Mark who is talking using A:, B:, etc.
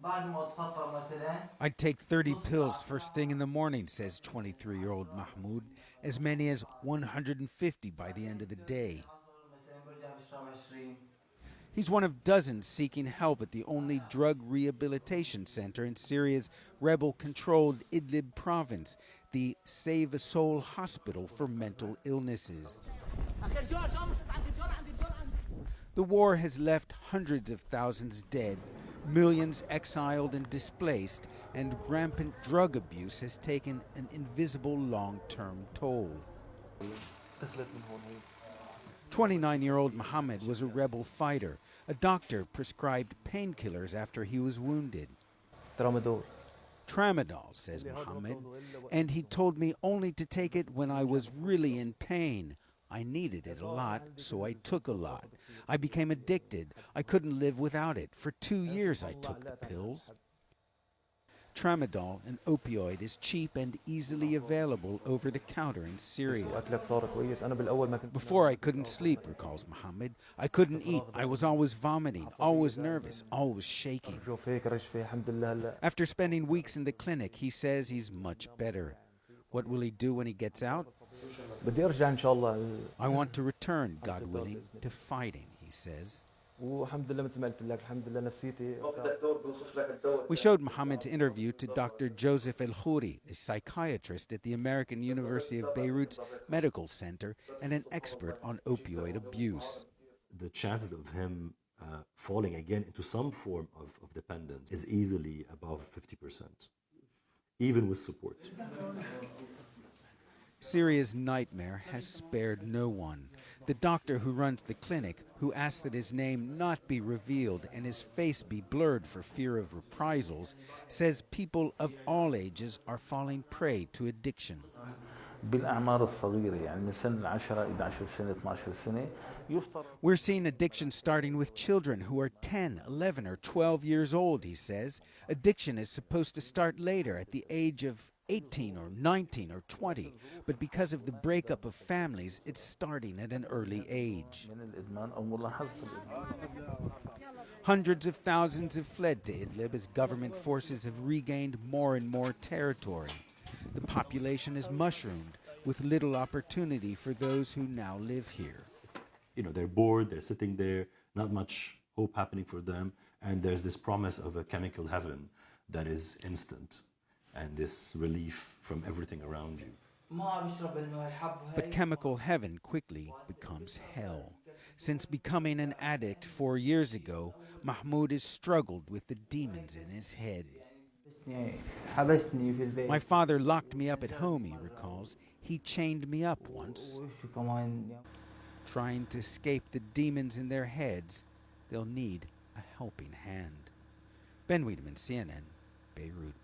A: I'd take 30 pills first thing in the morning, says 23-year-old Mahmoud, as many as 150 by the end of the day. He's one of dozens seeking help at the only drug rehabilitation center in Syria's rebel-controlled Idlib Province, the Save a Soul Hospital for Mental Illnesses. The war has left hundreds of thousands dead, millions exiled and displaced, and rampant drug abuse has taken an invisible long-term toll. 29-year-old Mohammed was a rebel fighter. A doctor prescribed painkillers after he was wounded. Tramadol, says Mohammed, and he told me only to take it when I was really in pain. I needed it a lot, so I took a lot. I became addicted. I couldn't live without it. For 2 years I took the pills. Tramadol, an opioid, is cheap and easily available over the counter in Syria. Before I couldn't sleep, recalls Mohammed. I couldn't eat. I was always vomiting, always nervous, always shaking. After spending weeks in the clinic, he says he's much better. What will he do when he gets out? I want to return, God willing, to fighting, he says. We showed Mohammed's interview to Dr. Joseph El-Khouri, a psychiatrist at the American University of Beirut's Medical Center and an expert on opioid abuse.
B: The chances of him falling again into some form of dependence is easily above 50%, even with support.
A: Syria's nightmare has spared no one. The doctor who runs the clinic, who asked that his name not be revealed and his face be blurred for fear of reprisals, says people of all ages are falling prey to addiction. We're seeing addiction starting with children who are 10, 11, or 12 years old, he says. Addiction is supposed to start later, at the age of 18 or 19 or 20, but because of the breakup of families, it's starting at an early age. Hundreds of thousands have fled to Idlib as government forces have regained more and more territory. The population has mushroomed, with little opportunity for those who now live here.
B: You know, they're bored, they're sitting there, not much hope happening for them, and there's this promise of a chemical heaven that is instant, and this relief from everything around you.
A: But chemical heaven quickly becomes hell. Since becoming an addict 4 years ago, Mahmoud has struggled with the demons in his head. My father locked me up at home, he recalls. He chained me up once. Trying to escape the demons in their heads, they'll need a helping hand. Ben Wedeman, CNN, Beirut.